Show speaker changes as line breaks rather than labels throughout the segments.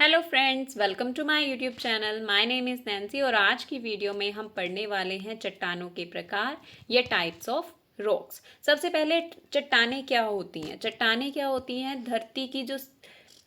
Hello friends, welcome to my YouTube channel. My name is Nancy और आज की video में हम पढ़ने वाले हैं चट्टानों के प्रकार या टाइप्स ऑफ रॉक्स। सबसे पहले चट्टानें क्या होती हैं? चट्टानें क्या होती हैं? धरती की जो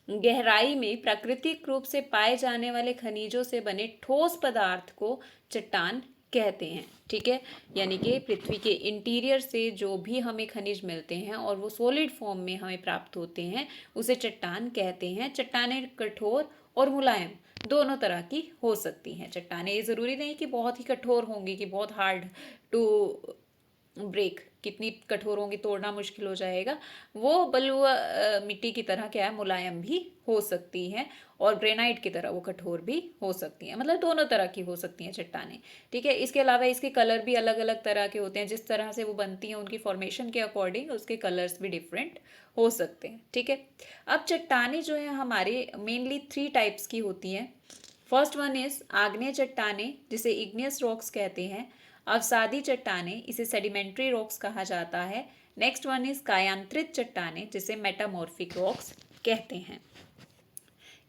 गहराई में प्राकृतिक रूप से पाए जाने वाले खनिजों से बने ठोस पदार्थ को चट्टान कहते हैं। ठीक है, यानी कि पृथ्वी के इंटीरियर से जो भी हमें खनिज मिलते हैं और वो सॉलिड फॉर्म में हमें प्राप्त होते हैं उसे चट्टान कहते हैं। चट्टानें कठोर और मुलायम दोनों तरह की हो सकती हैं। चट्टानें ये ज़रूरी नहीं कि बहुत ही कठोर होंगी, कि बहुत हार्ड टू ब्रेक, कितनी कठोर होंगी तोड़ना मुश्किल हो जाएगा। वो बलुआ मिट्टी की तरह क्या है, मुलायम भी हो सकती हैं और ग्रेनाइट की तरह वो कठोर भी हो सकती हैं। मतलब दोनों तरह की हो सकती हैं चट्टानें। ठीक है, इसके अलावा इसके कलर भी अलग अलग तरह के होते हैं। जिस तरह से वो बनती हैं उनकी फॉर्मेशन के अकॉर्डिंग उसके कलर्स भी डिफरेंट हो सकते हैं। ठीक है, अब चट्टानें जो है हमारे मेनली 3 टाइप्स की होती हैं। फर्स्ट वन इज आग्नेय चट्टानें, जिसे इग्नियस रॉक्स कहते हैं। अवसादी चट्टानें, इसे सेडिमेंट्री रॉक्स कहा जाता है। नेक्स्ट वन इज कायांतरित चट्टानें, जिसे मेटामॉर्फिक रॉक्स कहते हैं।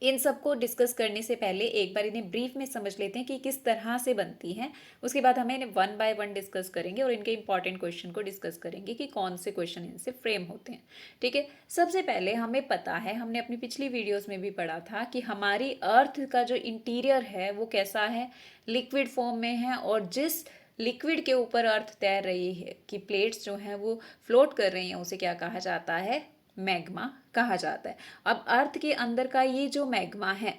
इन सबको डिस्कस करने से पहले एक बार इन्हें ब्रीफ में समझ लेते हैं कि किस तरह से बनती हैं। उसके बाद हमें इन्हें 1 बाय 1 डिस्कस करेंगे और इनके इंपॉर्टेंट क्वेश्चन को डिस्कस करेंगे कि कौन से क्वेश्चन इनसे फ्रेम होते हैं। ठीक है, सबसे पहले हमें पता है, हमने अपनी पिछली वीडियोस में भी पढ़ा था कि हमारी अर्थ का जो इंटीरियर है वो कैसा है, लिक्विड फॉर्म में है। और जिस लिक्विड के ऊपर अर्थ तैर रही है कि प्लेट्स जो हैं वो फ्लोट कर रही हैं, उसे क्या कहा जाता है? मैग्मा कहा जाता है। अब अर्थ के अंदर का ये जो मैग्मा है,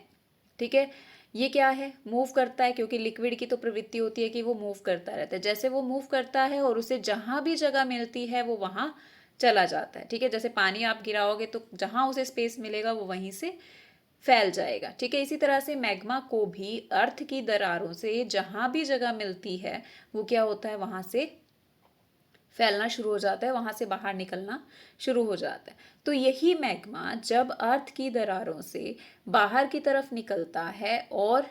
ठीक है, ये क्या है? मूव करता है, क्योंकि लिक्विड की तो प्रवृत्ति होती है कि वो मूव करता रहता है। जैसे वो मूव करता है और उसे जहां भी जगह मिलती है वो वहां चला जाता है। ठीक है, जैसे पानी आप गिराओगे तो जहां उसे स्पेस मिलेगा वो वहीं से फैल जाएगा। ठीक है, इसी तरह से मैग्मा को भी अर्थ की दरारों से जहां भी जगह मिलती है वो क्या होता है? वहां से फैलना शुरू हो जाता है, वहां से बाहर निकलना शुरू हो जाता है। तो यही मैग्मा जब अर्थ की दरारों से बाहर की तरफ निकलता है और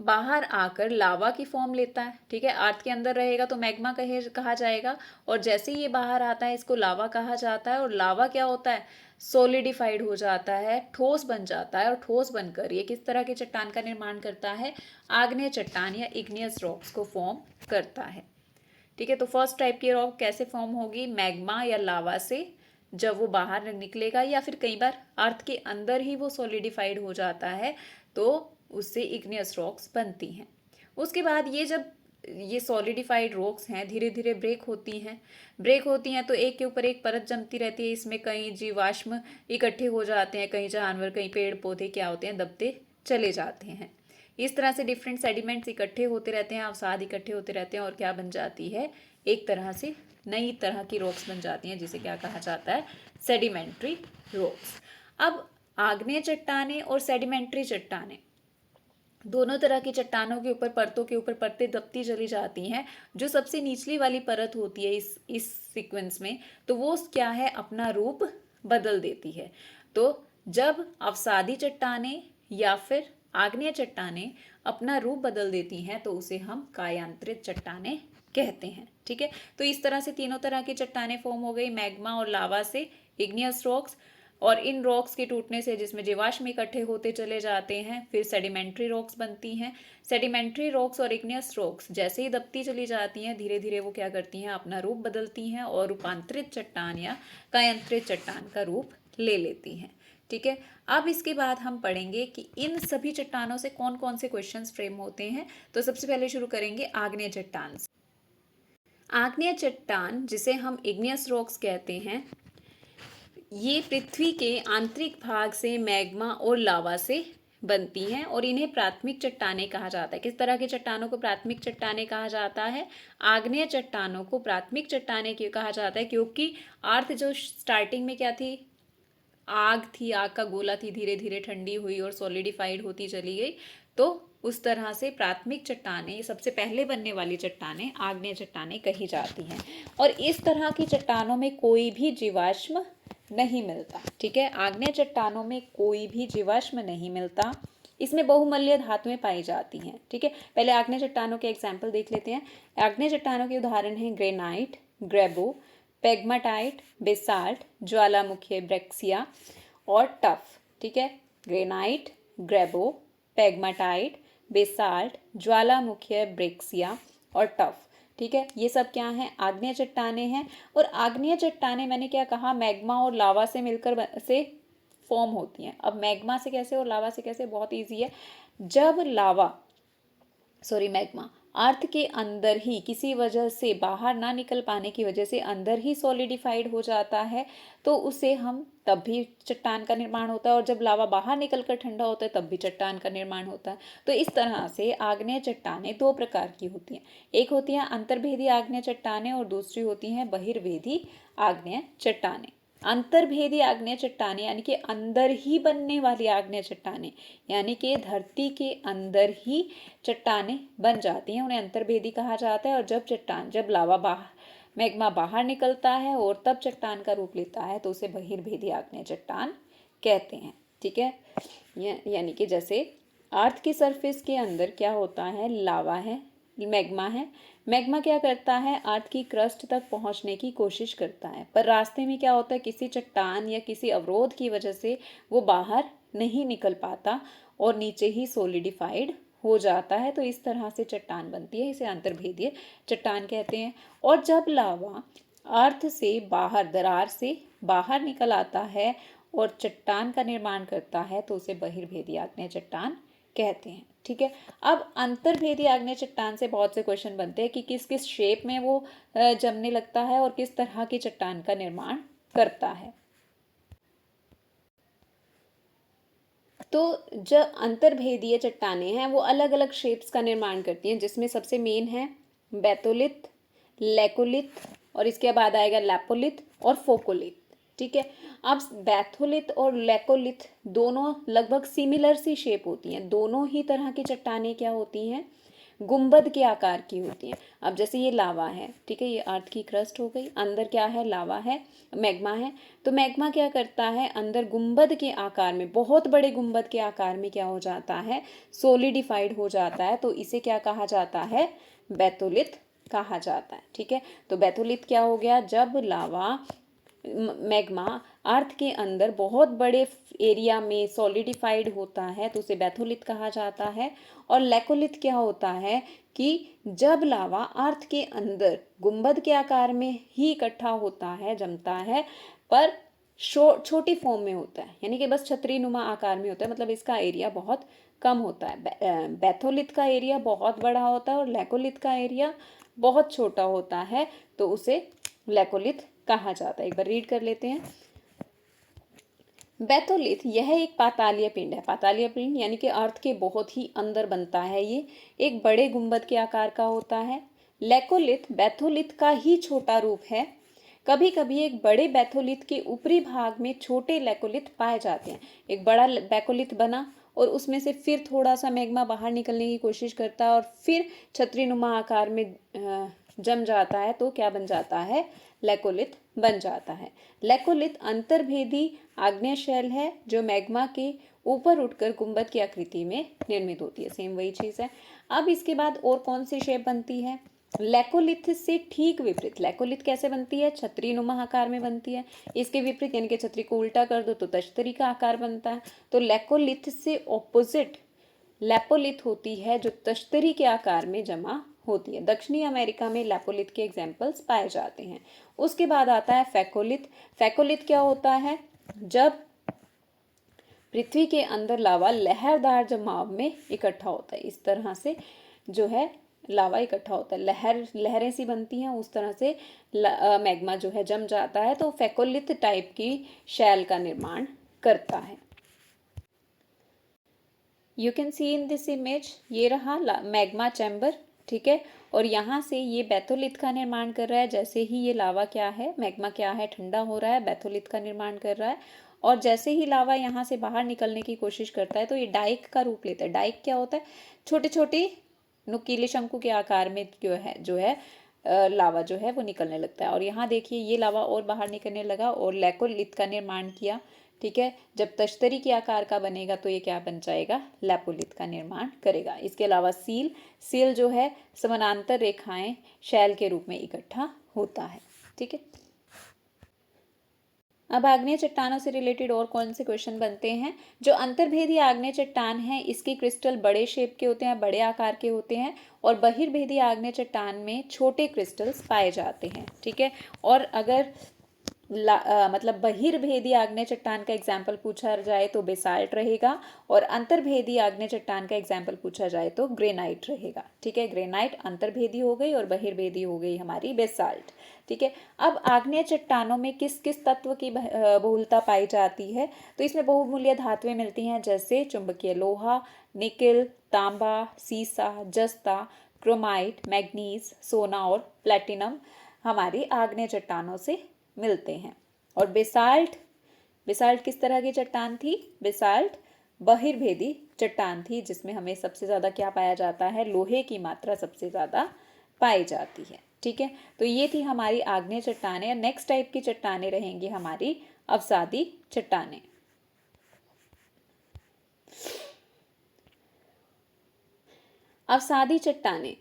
बाहर आकर लावा की फॉर्म लेता है। ठीक है, अर्थ के अंदर रहेगा तो मैग्मा कहा जाएगा, और जैसे ही ये बाहर आता है इसको लावा कहा जाता है। और लावा क्या होता है? सोलिडिफाइड हो जाता है, ठोस बन जाता है। और ठोस बनकर ये किस तरह के चट्टान का निर्माण करता है? आग्नेय चट्टान या इग्नियस रॉक्स को फॉर्म करता है। ठीक है, तो फर्स्ट टाइप की रॉक कैसे फॉर्म होगी? मैग्मा या लावा से जब वो बाहर निकलेगा, या फिर कई बार अर्थ के अंदर ही वो सॉलिडिफाइड हो जाता है तो उससे इग्नियस रॉक्स बनती हैं। उसके बाद ये जब ये सॉलिडिफाइड रॉक्स हैं धीरे धीरे ब्रेक होती हैं तो एक के ऊपर एक परत जमती रहती है। इसमें कई जीवाश्म इकट्ठे हो जाते हैं, कई जानवर, कई पेड़ पौधे क्या होते हैं? दबते चले जाते हैं। इस तरह से डिफरेंट सेडिमेंट्स इकट्ठे होते रहते हैं, अवसाद इकट्ठे होते रहते हैं और क्या बन जाती है? एक तरह से नई तरह की रॉक्स बन जाती हैं, जिसे क्या कहा जाता है? Sedimentary rocks. अब आग्नेय चट्टानें और सेडिमेंट्री चट्टानें, दोनों तरह की चट्टानों के ऊपर परतों के ऊपर परतें दबती चली जाती हैं। जो सबसे निचली वाली परत होती है इस सीक्वेंस में, तो वो क्या है? अपना रूप बदल देती है। तो जब अवसादी चट्टानें या फिर आग्नेय चट्टानें अपना रूप बदल देती हैं तो उसे हम कायांतरित चट्टानें कहते हैं। ठीक है, तो इस तरह से तीनों तरह की चट्टानें फॉर्म हो गई, मैग्मा और लावा से इग्नियस रॉक्स। और इन रॉक्स के टूटने से जिसमें जीवाश्म इकट्ठे होते चले जाते हैं, फिर सेडिमेंट्री रॉक्स बनती हैं। सेडिमेंट्री रॉक्स और इग्नियस रॉक्स जैसे ही दबती चली जाती हैं धीरे धीरे वो क्या करती हैं? अपना रूप बदलती हैं और रूपांतरित चट्टान या कायांतरित चट्टान का रूप ले लेती हैं। ठीक है, अब इसके बाद हम पढ़ेंगे कि इन सभी चट्टानों से कौन कौन से क्वेश्चंस फ्रेम होते हैं। तो सबसे पहले शुरू करेंगे आग्नेय चट्टान से। आग्नेय चट्टान, जिसे हम इग्नियस रॉक्स कहते हैं, ये पृथ्वी के आंतरिक भाग से मैग्मा और लावा से बनती हैं और इन्हें प्राथमिक चट्टानें कहा जाता है। किस तरह की चट्टानों को प्राथमिक चट्टानें कहा जाता है? आग्नेय चट्टानों को प्राथमिक चट्टानें क्यों कहा जाता है? क्योंकि अर्थ जो स्टार्टिंग में क्या थी? आग थी, आग का गोला थी, धीरे धीरे ठंडी हुई और सॉलिडिफाइड होती चली गई। तो उस तरह से प्राथमिक चट्टानें, सबसे पहले बनने वाली चट्टानें आग्नेय चट्टानें कही जाती हैं। और इस तरह की चट्टानों में कोई भी जीवाश्म नहीं मिलता। ठीक है, आग्नेय चट्टानों में कोई भी जीवाश्म नहीं मिलता। इसमें बहुमूल्य धातुएं पाई जाती हैं। ठीक है, पहले आग्नेय चट्टानों के एग्जाम्पल देख लेते हैं। आग्नेय चट्टानों के उदाहरण हैं ग्रेनाइट, ग्रेबो, पेग्माटाइट, बेसाल्ट, ज्वालामुखी ब्रेक्सिया और टफ। ठीक है, ग्रेनाइट, ग्रेबो, पेग्माटाइट, बेसाल्ट, ज्वालामुखीय ब्रेक्सिया और टफ। ठीक है, ये सब क्या हैं? आग्नेय चट्टाने हैं। और आग्नेय चट्टाने मैंने क्या कहा? मैग्मा और लावा से मिलकर से फॉर्म होती हैं। अब मैग्मा से कैसे और लावा से कैसे? बहुत ईजी है। जब मैग्मा अर्थ के अंदर ही किसी वजह से बाहर ना निकल पाने की वजह से अंदर ही सॉलिडिफाइड हो जाता है, तो उसे हम तब भी चट्टान का निर्माण होता है। और जब लावा बाहर निकल कर ठंडा होता है तब भी चट्टान का निर्माण होता है। तो इस तरह से आग्नेय चट्टानें दो प्रकार की होती हैं। एक होती हैं अंतर्भेदी आग्नेय चट्टानें और दूसरी होती हैं बहिर्वेदी आग्नेय चट्टानें। अंतर्भेदी आग्नेय चट्टानें यानी कि अंदर ही बनने वाली आग्नेय चट्टानें, यानी कि धरती के अंदर ही चट्टानें बन जाती हैं, उन्हें अंतर्भेदी कहा जाता है। और जब लावा मैग्मा बाहर निकलता है और तब चट्टान का रूप लेता है तो उसे बहिर्भेदी आग्नेय चट्टान कहते हैं। ठीक है, यानी कि जैसे अर्थ की सरफेस के अंदर क्या होता है? लावा है, मैग्मा है। मैग्मा क्या करता है? अर्थ की क्रस्ट तक पहुंचने की कोशिश करता है, पर रास्ते में क्या होता है? किसी चट्टान या किसी अवरोध की वजह से वो बाहर नहीं निकल पाता और नीचे ही सॉलिडिफाइड हो जाता है। तो इस तरह से चट्टान बनती है, इसे अंतर्भेदीय चट्टान कहते हैं। और जब लावा अर्थ से बाहर, दरार से बाहर निकल आता है और चट्टान का निर्माण करता है तो उसे बहिर्भेदी आग्नेय चट्टान कहते हैं। ठीक है, अब अंतर्भेदी आग्नेय चट्टान से बहुत से क्वेश्चन बनते हैं कि किस किस शेप में वो जमने लगता है और किस तरह की चट्टान का निर्माण करता है। तो जो अंतर्भेदीय चट्टानें हैं वो अलग अलग शेप्स का निर्माण करती हैं, जिसमें सबसे मेन है बेथोलिथ, लेकोलिथ और इसके बाद आएगा लैपोलिथ और फोकोलिथ। ठीक है, अब बैथोलिथ और लेकोलिथ दोनों लगभग सिमिलर सी शेप होती हैं। दोनों ही तरह की चट्टानें क्या होती हैं? गुंबद के आकार की होती हैं। अब जैसे ये लावा है, ठीक है, ये अर्थ की क्रस्ट हो गई, अंदर क्या है? लावा है, मैग्मा है। तो मैग्मा क्या करता है? अंदर गुंबद के आकार में, बहुत बड़े गुंबद के आकार में क्या हो जाता है? सोलिडिफाइड हो जाता है। तो इसे क्या कहा जाता है? बेथोलिथ कहा जाता है। ठीक है, तो बेथोलिथ क्या हो गया? जब लावा मैग्मा अर्थ के अंदर बहुत बड़े एरिया में सॉलिडिफाइड होता है तो उसे बेथोलिथ कहा जाता है। और लेकोलिथ क्या होता है कि जब लावा अर्थ के अंदर गुंबद के आकार में ही इकट्ठा होता है, जमता है, पर छोटी फॉर्म में होता है, यानी कि बस छतरी नुमा आकार में होता है, मतलब इसका एरिया बहुत कम होता है। बेथोलिथ का एरिया बहुत बड़ा होता है और लेकोलिथ का एरिया बहुत छोटा होता है, तो उसे लेकोलिथ कहा जाता है। एक बार रीड कर लेते हैं। बेथोलिथ यह एक पातालीय पिंड है। पातालीय पिंड यानी कि अर्थ के बहुत ही अंदर बनता है। ये एक बड़े गुंबद के आकार का होता है। लेकोलिथ बेथोलिथ का ही छोटा रूप है। कभी कभी एक बड़े बेथोलिथ के ऊपरी भाग में छोटे लेकोलिथ पाए जाते हैं। एक बड़ा बेथोलिथ बना और उसमें से फिर थोड़ा सा मैग्मा बाहर निकलने की कोशिश करता है और फिर छतरीनुमा आकार में जम जाता है, तो क्या बन जाता है? लेकोलिथ बन जाता है। लेकोलिथ अंतर्भेदी आग्नेय शैल है जो मैग्मा के ऊपर उठकर गुंबद की आकृति में निर्मित होती है। सेम वही चीज है। अब इसके बाद और कौन सी शेप बनती है? लेकोलिथ से ठीक विपरीत। लेकोलिथ कैसे बनती है? छतरी नुमा आकार में बनती है। इसके विपरीत यानी कि छतरी को उल्टा कर दो तो तश्तरी का आकार बनता है। तो लेकोलिथ से ऑपोजिट लैपोलिथ होती है जो तश्तरी के आकार में जमा होती है। दक्षिणी अमेरिका में लैपोलिथ के एग्जाम्पल्स पाए जाते हैं। उसके बाद आता है फैकोलिथ। फैकोलिथ क्या होता है? जब पृथ्वी के अंदर लावा लहरदार जमाव में इकट्ठा होता है, इस तरह से जो है लावा इकट्ठा होता है, लहरें सी बनती हैं, उस तरह से मैग्मा जो है जम जाता है, तो फैकोलिथ टाइप की शैल का निर्माण करता है। You can see in this image, ये रहा मैग्मा चैम्बर। ठीक है, और यहाँ से ये बेथोलिथ का निर्माण कर रहा है। जैसे ही ये लावा क्या है, मैग्मा क्या है, ठंडा हो रहा है, बेथोलिथ का निर्माण कर रहा है। और जैसे ही लावा यहाँ से बाहर निकलने की कोशिश करता है तो ये डाइक का रूप लेता है। डाइक क्या होता है? छोटे छोटे नुकीले शंकु के आकार में जो है लावा जो है वो निकलने लगता है। और यहाँ देखिए ये लावा और बाहर निकलने लगा और लेकोलिथ का निर्माण किया। ठीक है, जब तश्तरी के आकार का बनेगा तो ये क्या बन जाएगा? लैपोलिथ का निर्माण करेगा। इसके अलावा सील जो है समानांतर रेखाएं शैल के रूप में इकट्ठा होता है। ठीक है, अब आग्नेय चट्टानों से रिलेटेड और कौन से क्वेश्चन बनते हैं। जो अंतर्भेदी आग्नेय चट्टान है इसके क्रिस्टल बड़े शेप के होते हैं, बड़े आकार के होते हैं, और बहिर्भेदी आग्नेय चट्टान में छोटे क्रिस्टल्स पाए जाते हैं। ठीक है, और अगर मतलब बहिर्भेदी आग्नेय चट्टान का एग्जाम्पल पूछा जाए तो बेसाल्ट रहेगा, और अंतर्भेदी आग्नेय चट्टान का एग्जाम्पल पूछा जाए तो ग्रेनाइट रहेगा। ठीक है, ग्रेनाइट अंतर्भेदी हो गई और बहिर्भेदी हो गई हमारी बेसाल्ट। ठीक है, अब आग्नेय चट्टानों में किस किस तत्व की बहुलता पाई जाती है, तो इसमें बहुमूल्य धातुएं मिलती हैं, जैसे चुंबकीय लोहा, निकिल, तांबा, सीसा, जस्ता, क्रोमाइट, मैग्नीज, सोना और प्लेटिनम हमारी आग्नेय चट्टानों से मिलते हैं। और बेसाल्ट, बेसाल्ट किस तरह की चट्टान थी? बेसाल्ट बहिर्भेदी चट्टान थी, जिसमें हमें सबसे ज़्यादा क्या पाया जाता है? लोहे की मात्रा सबसे ज़्यादा पाई जाती है। ठीक है, तो ये थी हमारी आग्नेय चट्टानें। नेक्स्ट टाइप की चट्टानें रहेंगी हमारी अवसादी चट्टानें। अवसादी चट्टानें,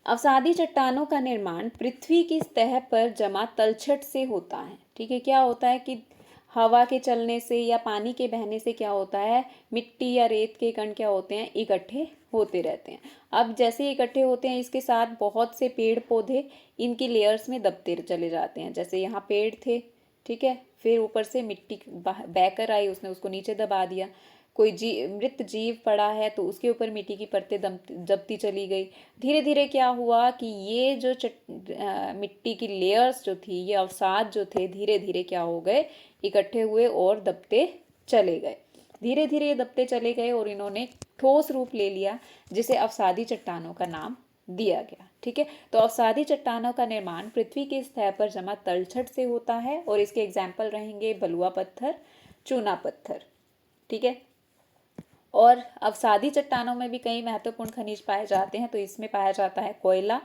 अवसादी चट्टानों का निर्माण पृथ्वी की सतह पर जमा तलछट से होता है। ठीक है, क्या होता है कि हवा के चलने से या पानी के बहने से क्या होता है, मिट्टी या रेत के कण क्या होते हैं? इकट्ठे होते रहते हैं। अब जैसे इकट्ठे होते हैं, इसके साथ बहुत से पेड़ पौधे इनकी लेयर्स में दबते चले जाते हैं। जैसे यहाँ पेड़ थे, ठीक है, फिर ऊपर से मिट्टी बहकर आई, उसने उसको नीचे दबा दिया। कोई मृत जीव पड़ा है तो उसके ऊपर मिट्टी की परतें दबती चली गई। धीरे धीरे क्या हुआ कि ये जो मिट्टी की लेयर्स जो थी, ये अवसाद जो थे, धीरे धीरे क्या हो गए? इकट्ठे हुए और दबते चले गए। धीरे धीरे ये दबते चले गए और इन्होंने ठोस रूप ले लिया, जिसे अवसादी चट्टानों का नाम दिया गया। ठीक है, तो अवसादी चट्टानों का निर्माण पृथ्वी की सतह पर जमा तलछट से होता है, और इसके एग्जाम्पल रहेंगे बलुआ पत्थर, चूना पत्थर। ठीक है, और अवसादी चट्टानों में भी कई महत्वपूर्ण खनिज पाए जाते हैं। तो इसमें पाया जाता है कोयला,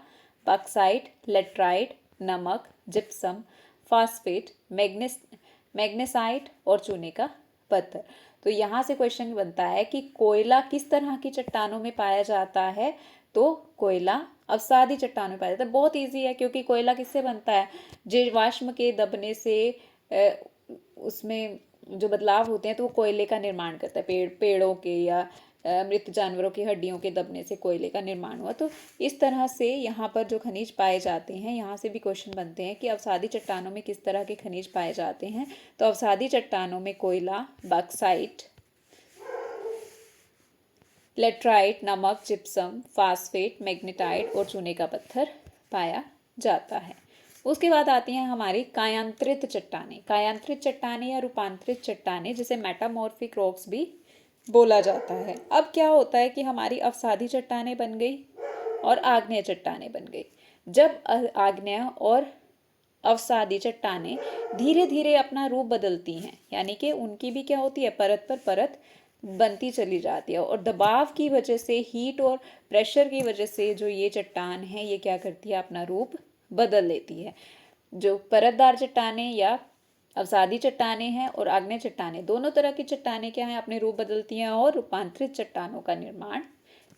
बॉक्साइट, लेटराइट, नमक, जिप्सम, फास्फेट, मैग्नेसाइट और चूने का पत्थर। तो यहाँ से क्वेश्चन बनता है कि कोयला किस तरह की चट्टानों में पाया जाता है? तो कोयला अवसादी चट्टानों में पाया जाता है। बहुत ईजी है, क्योंकि कोयला किससे बनता है? जीवाश्म के दबने से उसमें जो बदलाव होते हैं तो वो कोयले का निर्माण करता है। पेड़ों के या मृत जानवरों की हड्डियों के दबने से कोयले का निर्माण हुआ। तो इस तरह से यहाँ पर जो खनिज पाए जाते हैं, यहाँ से भी क्वेश्चन बनते हैं कि अवसादी चट्टानों में किस तरह के खनिज पाए जाते हैं। तो अवसादी चट्टानों में कोयला, बॉक्साइट, लेटराइट, नमक, जिप्सम, फास्फेट, मैग्नेटाइट और चूने का पत्थर पाया जाता है। उसके बाद आती हैं हमारी कायांतरित चट्टानें। कायांतरित चट्टानें या रूपांतरित चट्टानें, जिसे मेटामॉर्फिक रॉक्स भी बोला जाता है। अब क्या होता है कि हमारी अवसादी चट्टानें बन गई और आग्नेय चट्टानें बन गई। जब आग्नेय और अवसादी चट्टानें धीरे धीरे अपना रूप बदलती हैं, यानी कि उनकी भी क्या होती है? परत पर परत बनती चली जाती है, और दबाव की वजह से, हीट और प्रेशर की वजह से जो ये चट्टान है, ये क्या करती है? अपना रूप बदल लेती है। जो परतदार चट्टानें या अवसादी चट्टानें हैं और आग्नेय चट्टानें, दोनों तरह की चट्टानें क्या हैं? अपने रूप बदलती हैं और रूपांतरित चट्टानों का निर्माण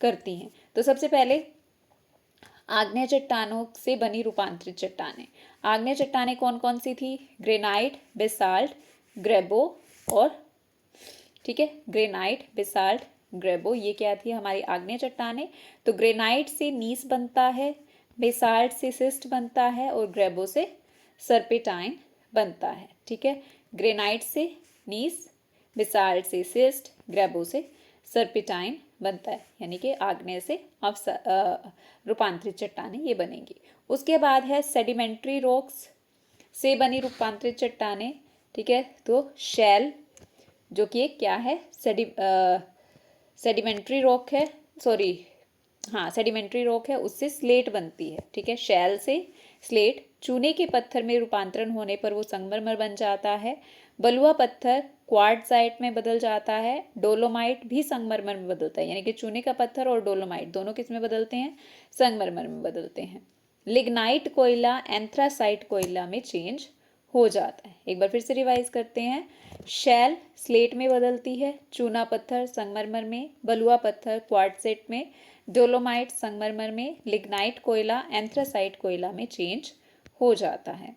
करती हैं। तो सबसे पहले आग्नेय चट्टानों से बनी रूपांतरित चट्टानें। आग्नेय चट्टानें कौन कौन सी थी? ग्रेनाइट, बेसाल्ट, ग्रेबो और, ठीक है, ग्रेनाइट, बेसाल्ट, ग्रेबो, ये क्या थी? हमारी आग्नेय चट्टानें। तो ग्रेनाइट से नीस बनता है, बेसाल्ट से सिस्ट बनता है और ग्रेबो से सर्पेटाइन बनता है। ठीक है, ग्रेनाइट से नीस, बेसाल्ट से सिस्ट, ग्रेबो से सर्पेटाइन बनता है, यानी कि आग्नेय से रूपांतरित चट्टानें ये बनेंगी। उसके बाद है सेडिमेंट्री रॉक्स से बनी रूपांतरित चट्टानें। ठीक है, तो शैल, जो कि क्या है? सेडिमेंट्री रॉक है, सॉरी, हाँ, सेडिमेंट्री रॉक है, उससे स्लेट बनती है। ठीक है, शैल से स्लेट। चूने के पत्थर में रूपांतरण होने पर वो संगमरमर बन जाता है। बलुआ पत्थर क्वार्ट्जाइट में बदल जाता है। डोलोमाइट भी संगमरमर में बदलता है, यानी कि चूने का पत्थर और डोलोमाइट दोनों किस में बदलते हैं? संगमरमर में बदलते हैं। लिग्नाइट कोयला एंथ्रासाइट कोयला में चेंज हो जाता है। एक बार फिर से रिवाइज करते हैं। शैल स्लेट में बदलती है, चूना पत्थर संगमरमर में, बलुआ पत्थर क्वार्ट्जाइट में, डोलोमाइट संगमरमर में, लिग्नाइट कोयला एंथ्रासाइट कोयला में चेंज हो जाता है।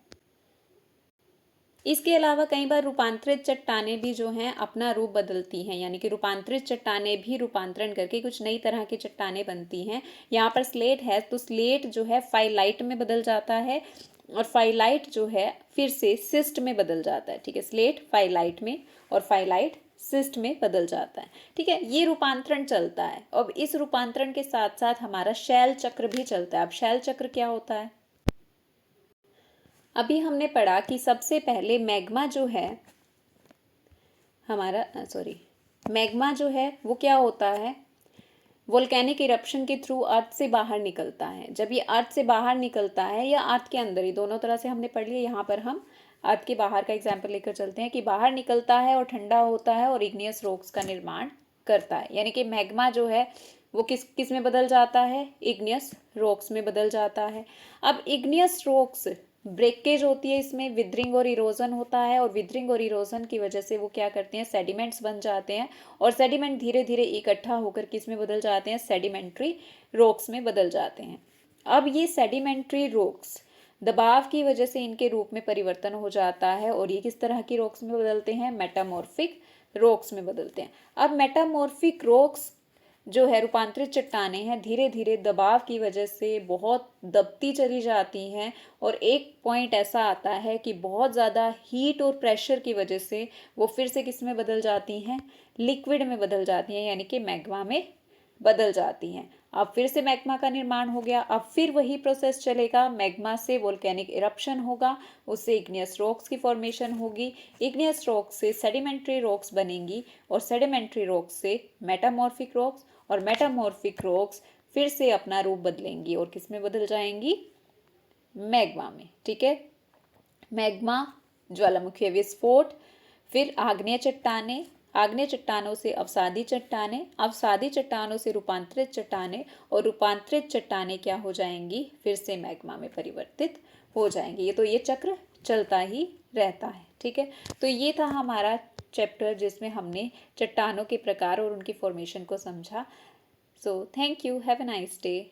इसके अलावा कई बार रूपांतरित चट्टानें भी जो हैं अपना रूप बदलती हैं, यानी कि रूपांतरित चट्टानें भी रूपांतरण करके कुछ नई तरह की चट्टानें बनती हैं। यहाँ पर स्लेट है तो स्लेट जो है फाइलाइट में बदल जाता है और फाइलाइट जो है फिर से सिस्ट में बदल जाता है। ठीक है, स्लेट फाइलाइट में और फाइलाइट सिस्ट में बदल जाता है। ठीक है, ये रूपांतरण चलता है। अब इस रूपांतरण के साथ साथ हमारा शैल चक्र भी चलता है। अब शैल चक्र क्या होता है? अभी हमने पढ़ा कि सबसे पहले मैग्मा जो है हमारा मैग्मा जो है वो क्या होता है? वोल्केनिक इरप्शन के थ्रू अर्थ से बाहर निकलता है। जब ये अर्थ से बाहर निकलता है या अर्थ के अंदर ही, दोनों तरह से हमने पढ़ लिया। यहाँ पर हम अर्थ के बाहर का एग्जाम्पल लेकर चलते हैं कि बाहर निकलता है और ठंडा होता है और इग्नियस रॉक्स का निर्माण करता है। यानी कि मैग्मा जो है वो किस में बदल जाता है? इग्नियस रॉक्स में बदल जाता है। अब इग्नियस रॉक्स ब्रेकेज होती है, इसमें विदरिंग और इरोजन होता है और विदरिंग और इरोजन की वजह से वो क्या करते हैं? सेडिमेंट्स बन जाते हैं और सेडिमेंट धीरे धीरे इकट्ठा होकर किस में बदल जाते हैं? सेडिमेंट्री रॉक्स में बदल जाते हैं। अब ये सेडिमेंट्री रॉक्स दबाव की वजह से इनके रूप में परिवर्तन हो जाता है और ये किस तरह की रॉक्स में बदलते हैं? मेटामॉर्फिक रॉक्स में बदलते हैं। अब मेटामॉर्फिक रॉक्स जो है रूपांतरित चट्टानें हैं, धीरे धीरे दबाव की वजह से बहुत दबती चली जाती हैं और एक पॉइंट ऐसा आता है कि बहुत ज़्यादा हीट और प्रेशर की वजह से वो फिर से किस में बदल जाती हैं? लिक्विड में बदल जाती हैं, यानी कि मैग्मा में बदल जाती हैं। अब फिर से मैग्मा का निर्माण हो गया। अब फिर वही प्रोसेस चलेगा, मैग्मा से वोल्केनिक इरप्शन होगा, उससे इग्नियस रॉक्स की फॉर्मेशन होगी, इग्नियस रॉक्स से सेडिमेंट्री रॉक्स बनेंगी और सेडिमेंट्री रॉक्स से मेटामॉर्फिक रॉक्स और मेटामॉर्फिक रॉक्स फिर से अपना रूप बदलेंगी और किस में बदल जाएंगी? मैग्मा में। ठीक है, मैग्मा, ज्वालामुखीय विस्फोट, फिर आग्नेय चट्टानें, आग्नेय चट्टानों से अवसादी चट्टानें, अवसादी चट्टानों से रूपांतरित चट्टानें और रूपांतरित चट्टानें क्या हो जाएंगी? फिर से मैग्मा में परिवर्तित हो जाएंगी। ये चक्र चलता ही रहता है। ठीक है, तो ये था हमारा चैप्टर जिसमें हमने चट्टानों के प्रकार और उनकी फॉर्मेशन को समझा। So thank you, have a nice day.